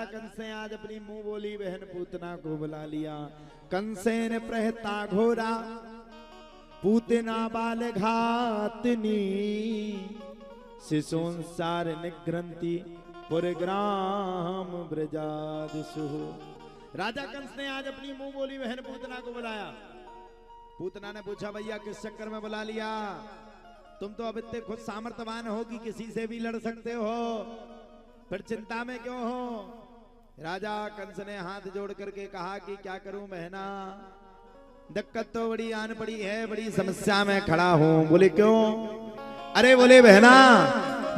कंस ने आज अपनी मुंह बोली बहन पूतना को बुला लिया। कंसेन प्रहता घोरा पूतना बाल घातनी शिशुंसार निग्रंथि पुरग्राम ब्रजादिशु। राजा कंस ने आज अपनी मुंह बोली बहन पूतना को बुलाया। पूतना ने पूछा भैया किस चक्कर में बुला लिया? तुम तो अब इतने खुद सामर्थ्यवान हो कि किसी से भी लड़ सकते हो, फिर चिंता में क्यों हो? राजा कंस ने हाथ जोड़ करके कहा कि क्या करूं बहना, दिक्कत तो बड़ी आन पड़ी है, बड़ी समस्या में खड़ा हूं। बोले क्यों? अरे बोले बहना,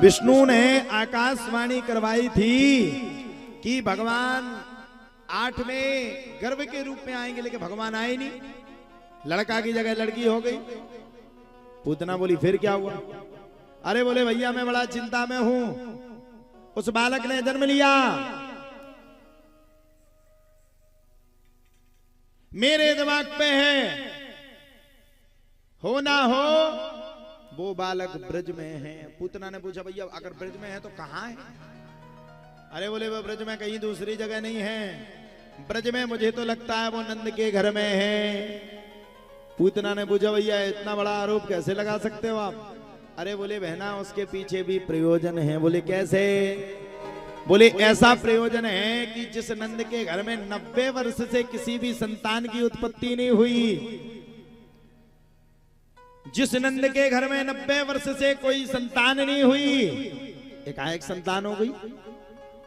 विष्णु ने आकाशवाणी करवाई थी कि भगवान 8वें गर्भ के रूप में आएंगे, लेकिन भगवान आए नहीं, लड़का की जगह लड़की हो गई। पूतना बोली फिर क्या हुआ? अरे बोले भैया मैं बड़ा चिंता में हूं, उस बालक ने जन्म लिया, मेरे दिमाग पे है, हो ना हो वो बालक ब्रज में है। पूतना ने पूछा भैया अगर ब्रज में है तो कहां है? अरे बोले वो ब्रज में कहीं दूसरी जगह नहीं है, ब्रज में मुझे तो लगता है वो नंद के घर में है। पूतना ने पूछा भैया इतना बड़ा आरोप कैसे लगा सकते हो आप? अरे बोले बहना उसके पीछे भी प्रयोजन है। बोले कैसे? बोले ऐसा प्रयोजन है कि जिस नंद के घर में 90 वर्ष से किसी भी संतान की उत्पत्ति नहीं हुई, जिस नंद के घर में 90 वर्ष से कोई संतान नहीं हुई, एकाएक संतान हो गई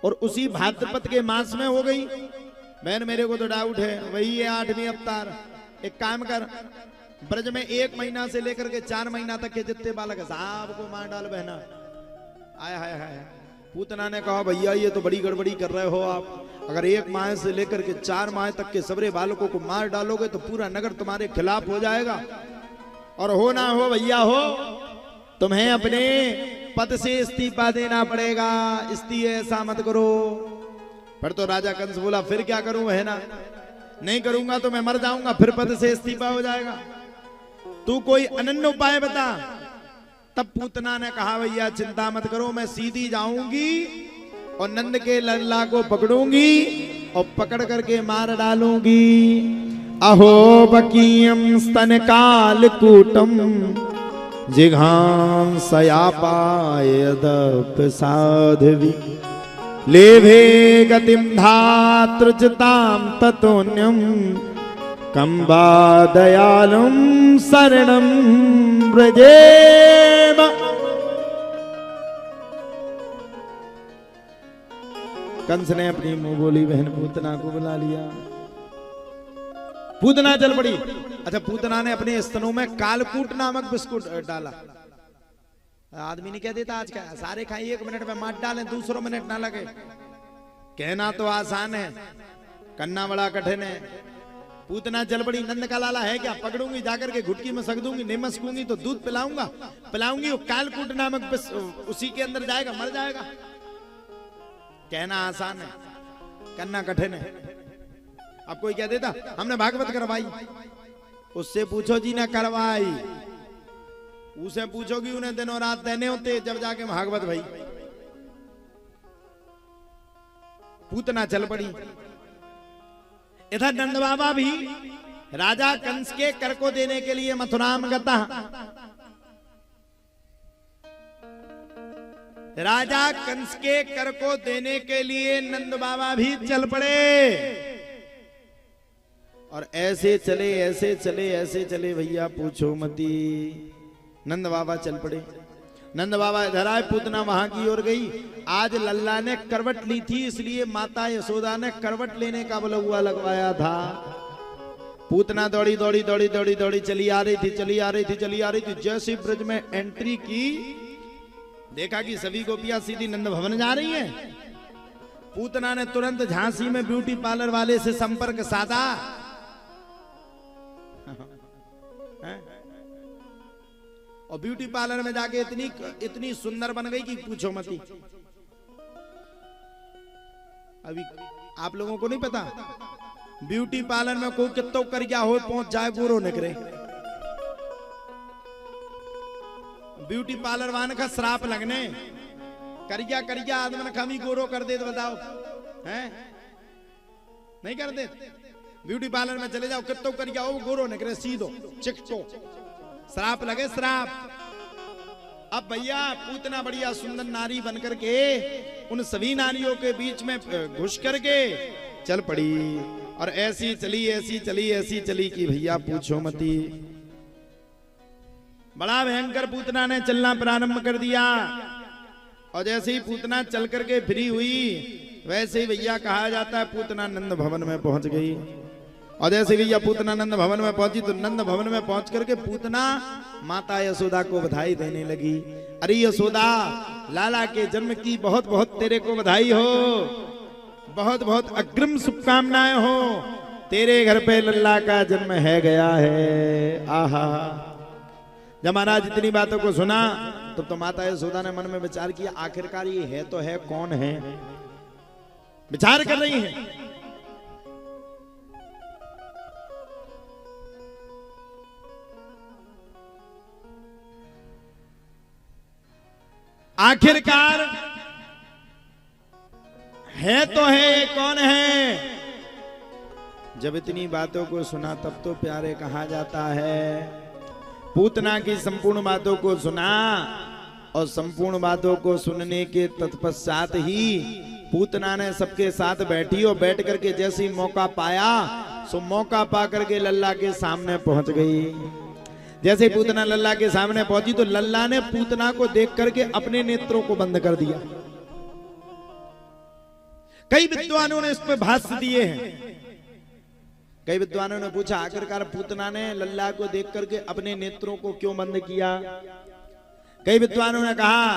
और उसी भाद्रपद के मास में हो गई। बहन मेरे को तो डाउट है, वही है 8वीं अवतार। एक काम कर, ब्रज में 1 महीना से लेकर के 4 महीना तक के जितने बालक साहब को मार डाल बहना। आया हाय हाय। पूतना ने कहा भैया ये तो बड़ी गड़बड़ी कर रहे हो आप, अगर 1 माह से लेकर के 4 माह तक के सबरे बालकों को मार डालोगे तो पूरा नगर तुम्हारे खिलाफ हो जाएगा, और हो ना हो भैया हो तुम्हें अपने पद से इस्तीफा देना पड़ेगा, इसलिए ऐसा मत करो। फिर तो राजा कंस बोला फिर क्या करूं बहना, नहीं करूंगा तो मैं मर जाऊंगा, फिर पद से इस्तीफा हो जाएगा, तू कोई अनन्य उपाय बता। तब पूतना ने कहा भैया चिंता मत करो, मैं सीधी जाऊंगी और नंद के लल्ला को पकड़ूंगी और पकड़ करके मार डालूंगी। अहो बकीयम स्तन काल कूटम जिघां सयापायदप साध्वी लेभे गतिम धातृजताम ततोन्यम कंबा दयालुम शरणम व्रजेम। कंस ने अपनी मुंह बोली बहन पूतना को बुला लिया। पूतना चल पड़ी। अच्छा पूतना ने अपने स्तनों में कालकूट नामक बिस्कुट डाला। आदमी नहीं कह देता आज का सारे खाई 1 मिनट में मार डालें, दूसरों मिनट ना लगे। कहना तो आसान है, करना बड़ा कठिन है। पूतना चल पड़ी, नंद का लाला है क्या, पकड़ूंगी जाकर के घुटकी में सक दूंगी, नहीं मस्कूंगी तो दूध पिलाऊंगी, वो कालकूट नामक उसी के अंदर जाएगा, मर जाएगा। कहना आसान है, करना कठिन है। अब कोई कह देता हमने भागवत करवाई, उससे पूछो जी ने करवाई, उसे पूछोगी उन्हें दिनों रात देने होते जब जाके भागवत भाई। पूतना चल पड़ी। इधर नंद बाबा भी राजा कंस के कर को देने के लिए मथुराम गता। राजा कंस के कर को देने के लिए नंद बाबा भी चल पड़े। और ऐसे चले भैया पूछो मती। नंद बाबा चल पड़े। नंद बाबा इधर आए, पूतना वहां की ओर गई। आज लल्ला ने करवट ली थी, इसलिए माता यशोदा ने करवट लेने का बुलौआ लगवाया था। पूतना दौड़ी चली आ रही थी। जैसे ब्रज में एंट्री की, देखा कि सभी गोपियां सीधी नंद भवन जा रही हैं। पूतना ने तुरंत झांसी में ब्यूटी पार्लर वाले से संपर्क साधा। और ब्यूटी पार्लर में जाके इतनी सुंदर बन गई कि पूछो मती। अभी आप लोगों को नहीं पता, ब्यूटी पार्लर में कोई कितो कर क्या हो पहुंच जाए गोरो निकले। ब्यूटी पार्लर वाले का श्राप लगने, करिया आदमी ने कमी गोरो कर दे तो बताओ हैं? नहीं करते? ब्यूटी पार्लर में चले जाओ, कितो कर जाओ, गोरो निकले सीधो चिकटो, श्राप लगे श्राप। अब भैया पूतना बढ़िया सुंदर नारी बनकर के उन सभी नारियों के बीच में घुस करके चल पड़ी, और ऐसी चली ऐसी चली ऐसी चली कि भैया पूछो मती। बड़ा भयंकर पूतना ने चलना प्रारंभ कर दिया, और जैसे ही पूतना चल करके फ्री हुई, वैसे ही भैया कहा जाता है पूतना नंद भवन में पहुंच गई। और जैसे भैया पूतना नंद भवन में पहुंची, तो नंद भवन में पहुंच करके पूतना माता यशोदा को बधाई देने लगी। अरे यशोदा, लाला के जन्म की बहुत बहुत तेरे को बधाई हो, बहुत बहुत अग्रिम शुभकामनाएं हो, तेरे घर पे लल्ला का जन्म है गया है। आहा। जब महाराज इतनी बातों को सुना, तब तो माता यशोदा ने मन में विचार किया, आखिरकार ये है तो है कौन है, विचार कर रही है। आखिरकार है तो है, कौन है। जब इतनी बातों को सुना, तब तो प्यारे कहा जाता है, पूतना की संपूर्ण बातों को सुना, और संपूर्ण बातों को सुनने के तत्पश्चात ही पूतना ने सबके साथ बैठी, और बैठ करके जैसे ही मौका पाया, सो मौका पा करके लल्ला के सामने पहुंच गई। जैसे पूतना लल्ला के सामने पहुंची, तो लल्ला ने पूतना को देख करके अपने नेत्रों को बंद कर दिया। कई विद्वानों ने इस पर भाष्य दिए हैं। कई विद्वानों ने पूछा, आखिरकार पूतना ने लल्ला को देख करके अपने नेत्रों को क्यों बंद किया। कई विद्वानों ने कहा,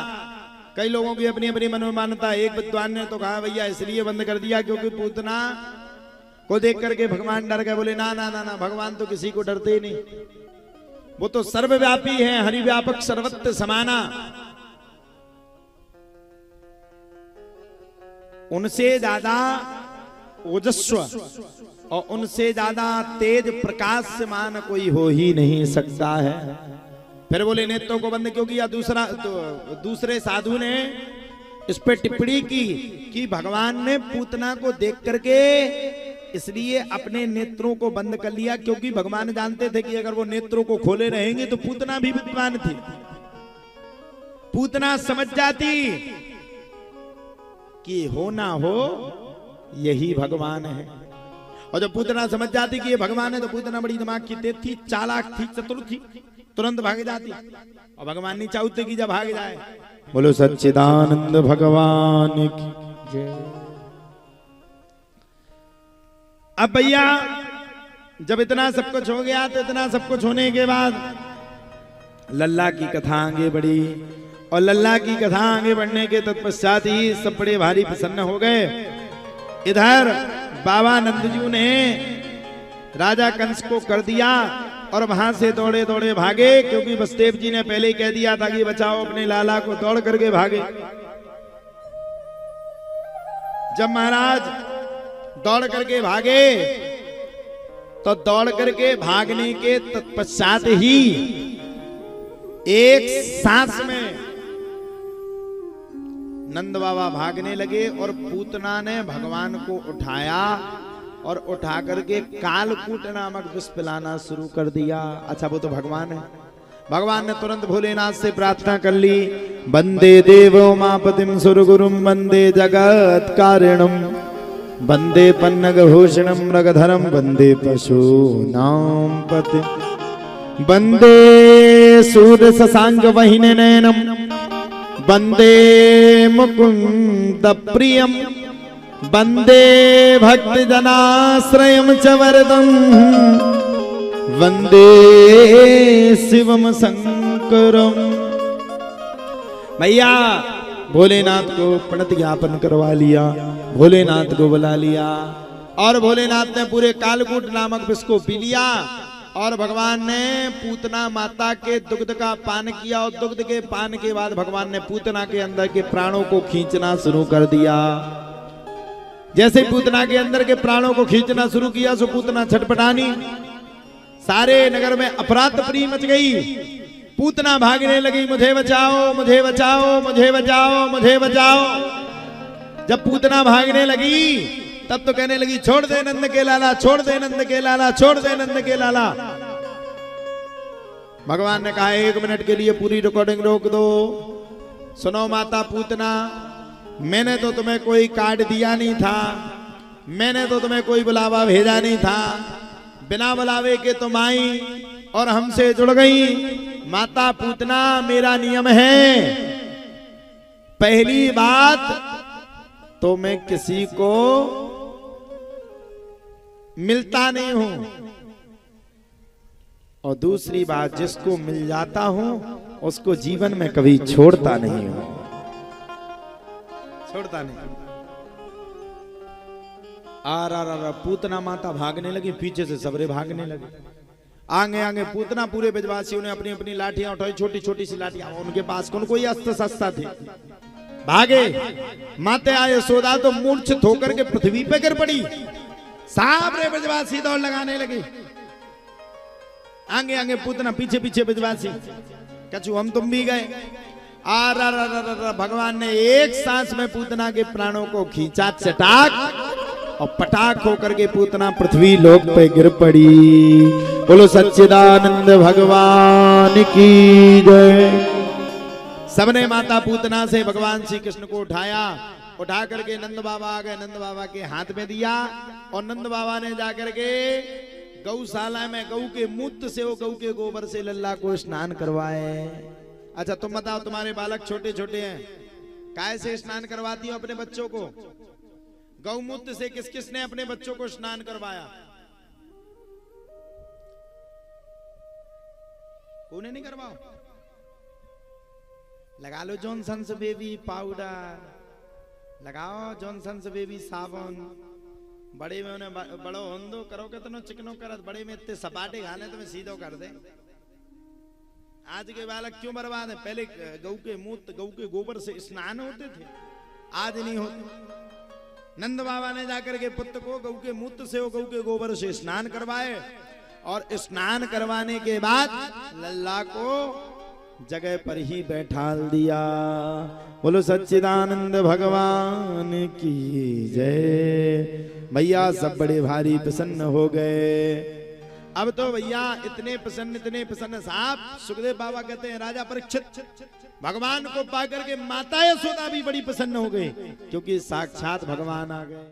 कई लोगों की अपनी अपनी मनोमान्यता। एक विद्वान ने तो कहा भैया इसलिए बंद कर दिया क्योंकि पूतना को देख करके भगवान डर गए। बोले ना ना ना ना, भगवान तो किसी को डरते ही नहीं, वो तो सर्वव्यापी है, हरिव्यापक सर्वत्र समाना। उनसे ज्यादा ओजस्व और उनसे ज्यादा तेज प्रकाश से मान कोई हो ही नहीं सकता है। फिर बोले नेत्रों को बंद क्यों किया। दूसरे साधु ने इस पे टिप्पणी की कि भगवान ने पूतना को देख करके इसलिए अपने नेत्रों को बंद कर लिया, क्योंकि भगवान जानते थे कि अगर वो नेत्रों को खोले रहेंगे तो पूतना भी विद्वान थी। पूतना समझ जाती कि हो ना हो यही भगवान है, और जब पूतना समझ जाती कि ये भगवान है, तो पूतना बड़ी दिमाग की तेज थी, चालाक थी, चतुर थी, तुरंत भाग जाती, और भगवान नहीं चाहते कि जब भाग जाए। बोलो सच्चिदानंद भगवान की जय। अब भैया जब इतना सब कुछ हो गया, तो इतना सब कुछ होने के बाद लल्ला की कथा आगे बढ़ी, और लल्ला की कथा आगे बढ़ने के तत्पश्चात ही सब बड़े भारी प्रसन्न हो गए। इधर बाबा नंदजू ने राजा कंस को कर दिया, और वहां से दौड़े दौड़े भागे, क्योंकि वसुदेव जी ने पहले ही कह दिया था कि बचाओ अपने लाला को, दौड़ करके भागे। जब महाराज दौड़ करके भागे, तो दौड़ करके भागने के तत्पश्चात ही एक सांस में नंद बाबा भागने लगे, और पूतना ने भगवान को उठाया और उठा करके कालकूट नामक विष पिलाना शुरू कर दिया। अच्छा, वो तो भगवान है। भगवान ने तुरंत भोलेनाथ से प्रार्थना कर ली, वंदे देवो मापतिम सुरगुरुम वंदे जगत कारणम वंदे पन्नग भूषणम मृगधरम वंदे पशूनां पति वंदे सूर्य शशांक वहिने नयनम वंदे मुकुंद प्रियम वंदे भक्त जनाश्रयम च वरदम वंदे शिवम शंकरम। भैया भोलेनाथ को प्रणत ज्ञापन करवा लिया, भोलेनाथ को बुला लिया, और भोलेनाथ ने पूरे कालकूट नामक विष को पी लिया, और भगवान ने पूतना माता के दुग्ध का पान किया, और दुग्ध के पान के बाद भगवान ने पूतना के अंदर के प्राणों को खींचना शुरू कर दिया। जैसे पूतना के अंदर के प्राणों को खींचना शुरू किया, सो पूतना छटपटानी, सारे नगर में अफरा-तफरी मच गई। पूतना भागने लगी, मुझे बचाओ मुझे बचाओ मुझे बचाओ मुझे बचाओ। जब पूतना भागने लगी तब तो कहने लगी छोड़ दे नंद के लाला, छोड़ दे नंद के लाला, छोड़ दे नंद के लाला। भगवान ने कहा 1 मिनट के लिए पूरी रिकॉर्डिंग रोक दो। सुनो माता पूतना, मैंने तो तुम्हें कोई कार्ड दिया नहीं था, मैंने तो तुम्हें कोई बुलावा भेजा नहीं था, बिना बुलावे के तुम आई और हमसे जुड़ गई। माता पूतना, मेरा नियम है, पहली बात तो मैं किसी को मिलता नहीं हूं, और दूसरी बात जिसको मिल जाता हूं उसको जीवन में कभी छोड़ता नहीं हूं, छोड़ता नहीं। पूतना माता भागने लगी, पीछे से सबरे भागने लगे। आगे आगे पूतना पूरे ब्रजवासियों ने अपनी अपनी लाठियां उठाई, छोटी छोटी सी लाठियां, उनके पास कौन कोई अस्त्र शस्त्र थे। भागे, माते आए यशोदा तो मूर्छित होकर के पृथ्वी पे गिर पड़ी। साबरे ब्रजवासी दौड़ लगाने लगे, आगे आगे पूतना, पीछे पीछे ब्रजवासी। कछु हम तुम भी गए। भगवान ने एक सांस में पूतना के प्राणों को खींचा चटाक, और पटाक होकर के पूतना पृथ्वी लोक पे गिर पड़ी। बोलो सच्चिदानंद भगवान की जय। सबने माता पूतना से भगवान श्री कृष्ण को उठाया, उठा करके नंद बाबा आ गए, नंद बाबा के हाथ में दिया, और नंद बाबा ने जाकर के गौशाला में गऊ के मूत्र से, वो गऊ के गोबर से लल्ला को स्नान करवाए। अच्छा तुम बताओ, तुम्हारे बालक छोटे छोटे हैं, काय से स्नान करवाती हो अपने बच्चों को? गौमूत्र से किस किसने अपने बच्चों को स्नान करवाया? कोने नहीं करवाओ? लगा लो जॉनसन्स बेबी पाउडर, लगाओ जॉनसन्स बेबी साबुन। बड़े में उन्हें बड़ो होंदो करो के तो चिकनो करत, बड़े में इतने सपाटे घाने तुम्हें सीधो कर दे। आज के बालक क्यों बर्बाद है? पहले गऊ के मूत्र, गऊ के गोबर से स्नान होते थे, आज नहीं होते। नंद बाबा ने जाकर के पुत्र को गऊ के मूत्र से, गऊ के गोबर से स्नान करवाए, और स्नान करवाने के बाद लल्ला को जगह पर ही बैठाल दिया। बोलो सच्चिदानंद भगवान की जय। भैया सब बड़े भारी प्रसन्न हो गए। अब तो भैया इतने प्रसन्न साहब, सुखदेव बाबा कहते हैं राजा परीक्षित भगवान को पाकर के माता यशोदा भी बड़ी प्रसन्न हो गई, क्योंकि साक्षात भगवान आ गए।